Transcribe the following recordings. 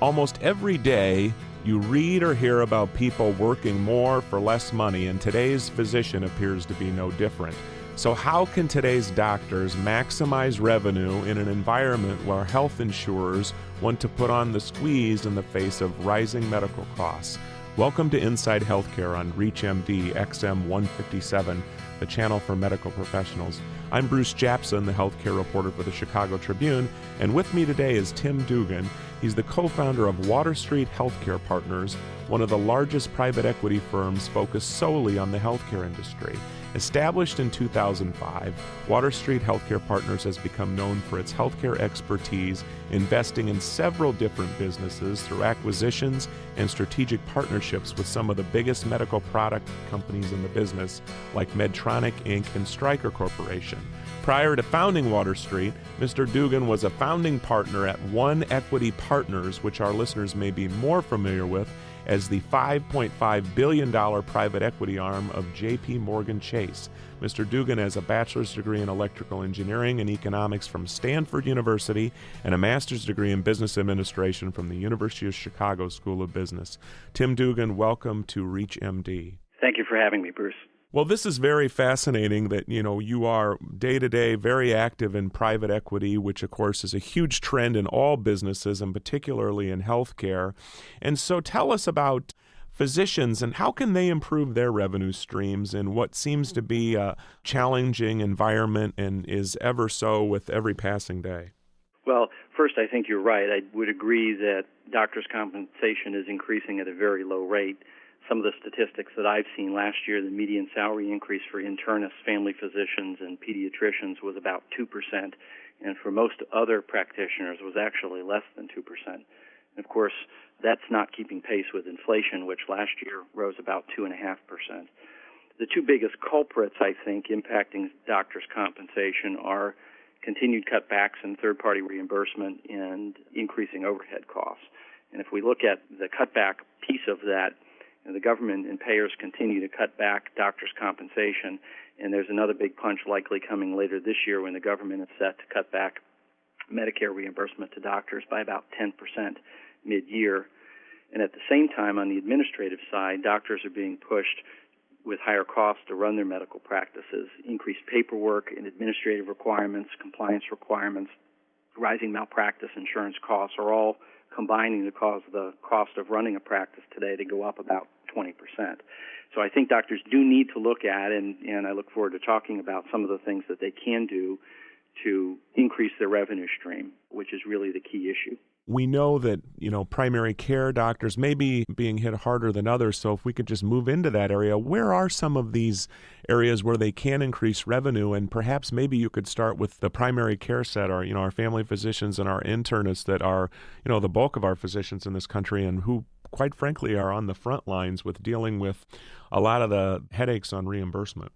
Almost every day, you read or hear about people working more for less money, and today's physician appears to be no different. So how can today's doctors maximize revenue in an environment where health insurers want to put on the squeeze in the face of rising medical costs? Welcome to Inside Healthcare on ReachMD XM 157, the channel for medical professionals. I'm Bruce Japsen, the healthcare reporter for the Chicago Tribune, and with me today is Tim Dugan. He's the co-founder of Water Street Healthcare Partners, one of the largest private equity firms focused solely on the healthcare industry. Established in 2005, Water Street Healthcare Partners has become known for its healthcare expertise, investing in several different businesses through acquisitions and strategic partnerships with some of the biggest medical product companies in the business, like Medtronic, Inc. and Stryker Corporation. Prior to founding Water Street, Mr. Dugan was a founding partner at One Equity Partners, which our listeners may be more familiar with as the $5.5 billion private equity arm of J.P. Morgan Chase. Mr. Dugan has a bachelor's degree in electrical engineering and economics from Stanford University and a master's degree in business administration from the University of Chicago School of Business. Tim Dugan, welcome to ReachMD. Thank you for having me, Bruce. Well, this is very fascinating that, you are day-to-day very active in private equity, which, of course, is a huge trend in all businesses and particularly in healthcare. And so tell us about physicians and how can they improve their revenue streams in what seems to be a challenging environment and is ever so with every passing day? Well, first, I think you're right. I would agree that doctors' compensation is increasing at a very low rate. Some of the statistics that I've seen last year, the median salary increase for internists, family physicians, and pediatricians was about 2%, and for most other practitioners was actually less than 2%. And of course, that's not keeping pace with inflation, which last year rose about 2.5%. The two biggest culprits, I think, impacting doctors' compensation are continued cutbacks in third-party reimbursement and increasing overhead costs. And if we look at the cutback piece of that, the government and payers continue to cut back doctors' compensation, and there's another big punch likely coming later this year when the government is set to cut back Medicare reimbursement to doctors by about 10% mid-year. And at the same time, on the administrative side, doctors are being pushed with higher costs to run their medical practices. Increased paperwork and administrative requirements, compliance requirements, rising malpractice insurance costs are all combining to cause the cost of running a practice today to go up about 20%. So I think doctors do need to look at, and I look forward to talking about some of the things that they can do to increase their revenue stream, which is really the key issue. We know that, primary care doctors may be being hit harder than others, so if we could just move into that area, where are some of these areas where they can increase revenue? And perhaps maybe you could start with the primary care set, our family physicians and our internists that are, the bulk of our physicians in this country and who, quite frankly, are on the front lines with dealing with a lot of the headaches on reimbursement.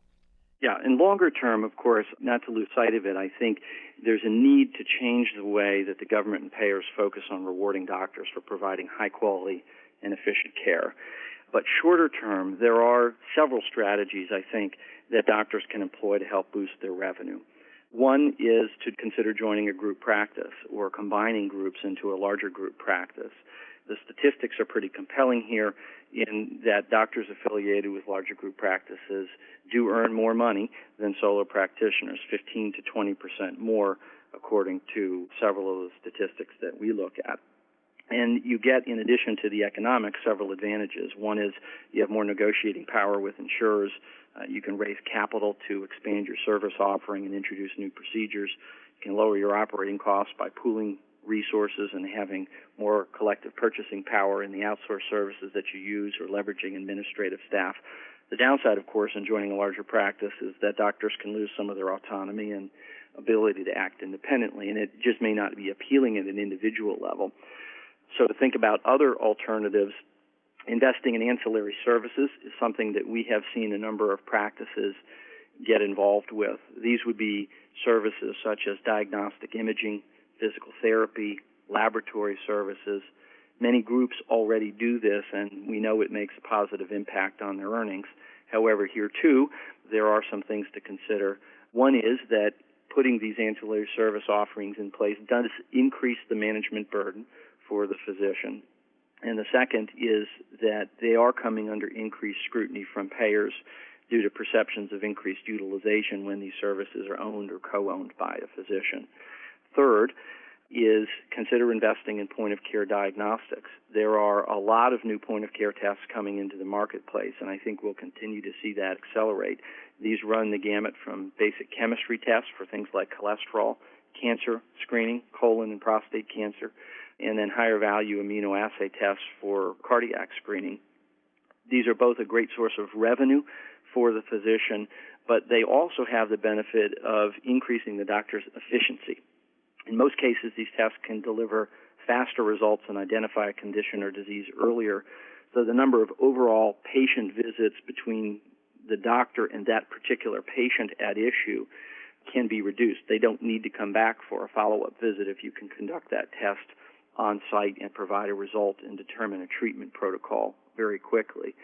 Yeah, and longer term, of course, not to lose sight of it, I think there's a need to change the way that the government and payers focus on rewarding doctors for providing high quality and efficient care. But shorter term, there are several strategies, I think, that doctors can employ to help boost their revenue. One is to consider joining a group practice or combining groups into a larger group practice. The statistics are pretty compelling here in that doctors affiliated with larger group practices do earn more money than solo practitioners, 15 to 20% more, according to several of the statistics that we look at. And you get, in addition to the economics, several advantages. One is you have more negotiating power with insurers. You can raise capital to expand your service offering and introduce new procedures. You can lower your operating costs by pooling resources and having more collective purchasing power in the outsourced services that you use or leveraging administrative staff. The downside, of course, in joining a larger practice is that doctors can lose some of their autonomy and ability to act independently, and it just may not be appealing at an individual level. So to think about other alternatives, investing in ancillary services is something that we have seen a number of practices get involved with. These would be services such as diagnostic imaging, physical therapy, laboratory services. Many groups already do this, and we know it makes a positive impact on their earnings. However, here too, there are some things to consider. One is that putting these ancillary service offerings in place does increase the management burden for the physician. And the second is that they are coming under increased scrutiny from payers due to perceptions of increased utilization when these services are owned or co-owned by a physician. Third is consider investing in point-of-care diagnostics. There are a lot of new point-of-care tests coming into the marketplace, and I think we'll continue to see that accelerate. These run the gamut from basic chemistry tests for things like cholesterol, cancer screening, colon and prostate cancer, and then higher-value immunoassay tests for cardiac screening. These are both a great source of revenue for the physician, but they also have the benefit of increasing the doctor's efficiency. In most cases, these tests can deliver faster results and identify a condition or disease earlier, so the number of overall patient visits between the doctor and that particular patient at issue can be reduced. They don't need to come back for a follow-up visit if you can conduct that test on site and provide a result and determine a treatment protocol very quickly.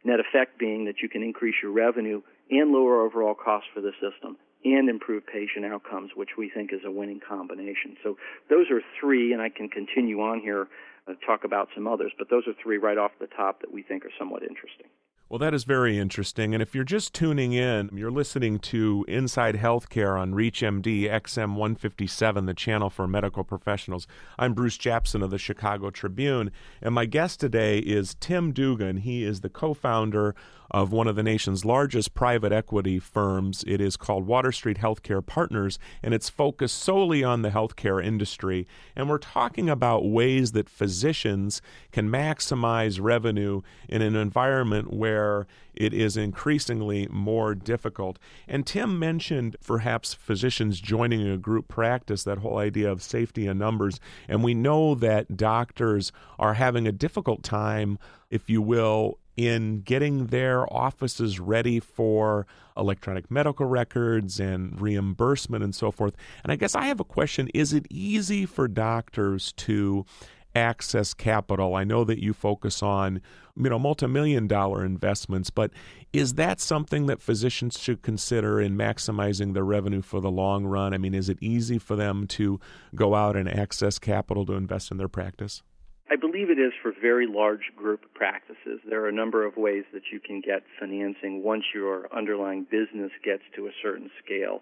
Net effect being that you can increase your revenue and lower overall costs for the system and improve patient outcomes, which we think is a winning combination. So those are three, and I can continue on here and talk about some others, but those are three right off the top that we think are somewhat interesting. Well, that is very interesting. And if you're just tuning in, you're listening to Inside Healthcare on ReachMD XM 157, the channel for medical professionals. I'm Bruce Japsen of the Chicago Tribune, and my guest today is Tim Dugan. He is the co-founder of one of the nation's largest private equity firms. It is called Water Street Healthcare Partners, and it's focused solely on the healthcare industry. And we're talking about ways that physicians can maximize revenue in an environment where it is increasingly more difficult. And Tim mentioned perhaps physicians joining a group practice, that whole idea of safety in numbers. And we know that doctors are having a difficult time, if you will, in getting their offices ready for electronic medical records and reimbursement and so forth. And I guess I have a question. Is it easy for doctors to access capital? I know that you focus on, multi-million-dollar investments, but is that something that physicians should consider in maximizing their revenue for the long run? I mean, is it easy for them to go out and access capital to invest in their practice? I believe it is for very large group practices. There are a number of ways that you can get financing once your underlying business gets to a certain scale.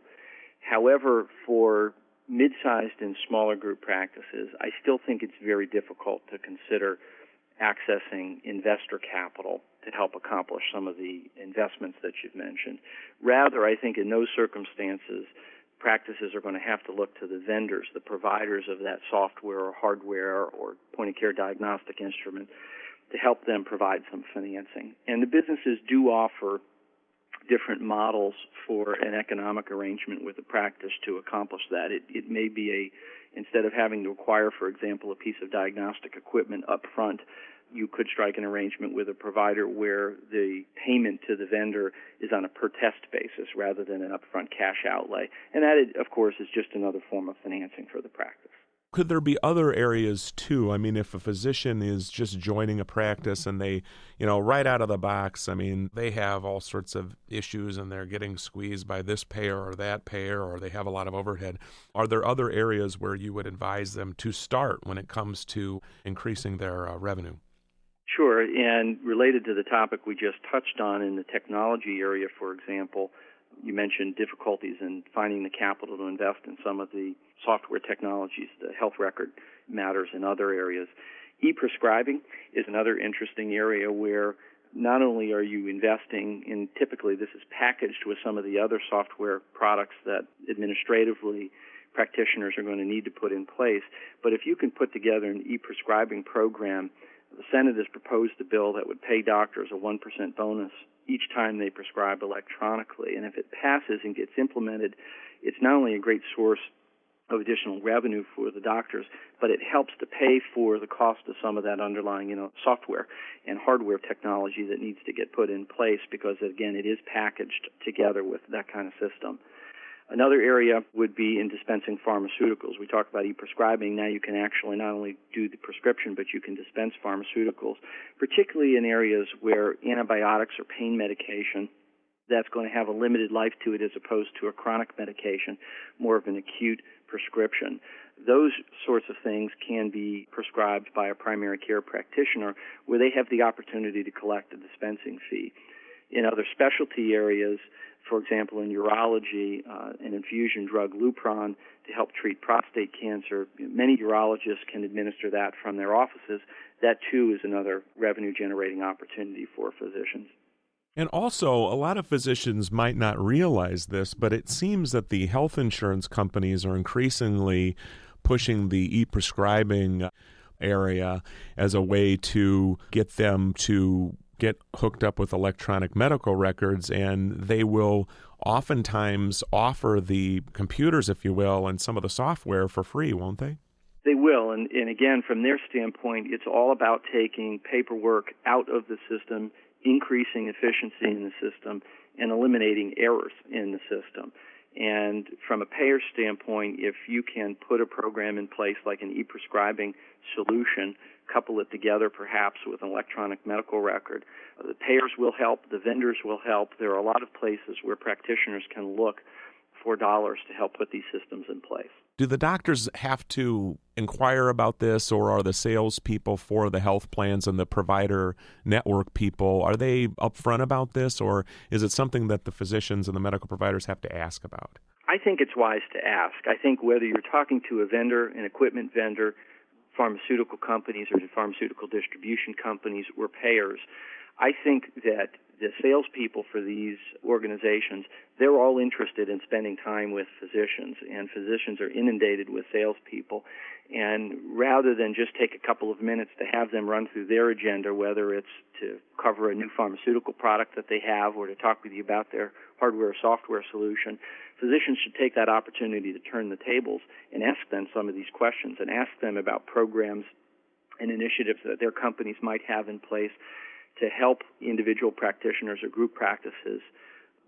However, for mid-sized and smaller group practices, I still think it's very difficult to consider accessing investor capital to help accomplish some of the investments that you've mentioned. Rather, I think in those circumstances, practices are going to have to look to the vendors, the providers of that software or hardware or point-of-care diagnostic instrument to help them provide some financing. And the businesses do offer different models for an economic arrangement with the practice to accomplish that. It may be instead of having to acquire, for example, a piece of diagnostic equipment up front, you could strike an arrangement with a provider where the payment to the vendor is on a per-test basis rather than an upfront cash outlay. And that, of course, is just another form of financing for the practice. Could there be other areas, too? I mean, if a physician is just joining a practice and they, right out of the box, they have all sorts of issues and they're getting squeezed by this payer or that payer, or they have a lot of overhead. Are there other areas where you would advise them to start when it comes to increasing their revenue? Sure, and related to the topic we just touched on in the technology area, for example, you mentioned difficulties in finding the capital to invest in some of the software technologies, the health record matters in other areas. E-prescribing is another interesting area where not only are you investing in, typically this is packaged with some of the other software products that administratively practitioners are going to need to put in place, but if you can put together an e-prescribing program, the Senate has proposed a bill that would pay doctors a 1% bonus each time they prescribe electronically. And if it passes and gets implemented, it's not only a great source of additional revenue for the doctors, but it helps to pay for the cost of some of that underlying, software and hardware technology that needs to get put in place because, again, it is packaged together with that kind of system. Another area would be in dispensing pharmaceuticals. We talk about e-prescribing. Now you can actually not only do the prescription, but you can dispense pharmaceuticals, particularly in areas where antibiotics or pain medication that's going to have a limited life to it as opposed to a chronic medication, more of an acute prescription. those sorts of things can be prescribed by a primary care practitioner where they have the opportunity to collect a dispensing fee. In other specialty areas, for example, in urology, an infusion drug, Lupron, to help treat prostate cancer, many urologists can administer that from their offices. That, too, is another revenue-generating opportunity for physicians. And also, a lot of physicians might not realize this, but it seems that the health insurance companies are increasingly pushing the e-prescribing area as a way to get them to get hooked up with electronic medical records, and they will oftentimes offer the computers, if you will, and some of the software for free, won't they? They will, and again, from their standpoint, it's all about taking paperwork out of the system, increasing efficiency in the system, and eliminating errors in the system. And from a payer standpoint, if you can put a program in place like an e-prescribing solution, couple it together perhaps with an electronic medical record, the payers will help, the vendors will help. There are a lot of places where practitioners can look for dollars to help put these systems in place. Do the doctors have to inquire about this, or are the salespeople for the health plans and the provider network people, are they upfront about this, or is it something that the physicians and the medical providers have to ask about? I think it's wise to ask. I think whether you're talking to a vendor, an equipment vendor, pharmaceutical companies or pharmaceutical distribution companies or payers, I think that the salespeople for these organizations, they're all interested in spending time with physicians, and physicians are inundated with salespeople. And rather than just take a couple of minutes to have them run through their agenda, whether it's to cover a new pharmaceutical product that they have or to talk with you about their hardware or software solution, physicians should take that opportunity to turn the tables and ask them some of these questions and ask them about programs and initiatives that their companies might have in place to help individual practitioners or group practices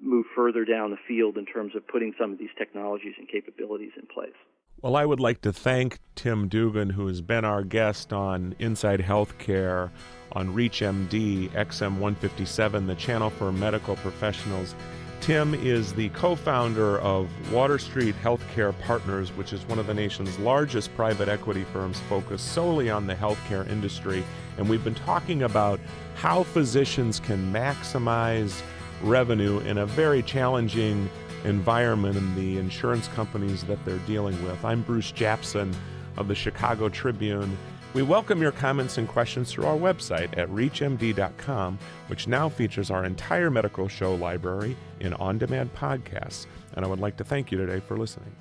move further down the field in terms of putting some of these technologies and capabilities in place. Well, I would like to thank Tim Dugan, who has been our guest on Inside Healthcare on ReachMD XM157, the channel for medical professionals. Tim is the co-founder of Water Street Healthcare Partners, which is one of the nation's largest private equity firms focused solely on the healthcare industry. And we've been talking about how physicians can maximize revenue in a very challenging environment in the insurance companies that they're dealing with. I'm Bruce Japsen of the Chicago Tribune. We welcome your comments and questions through our website at reachmd.com, which now features our entire medical show library in on-demand podcasts. And I would like to thank you today for listening.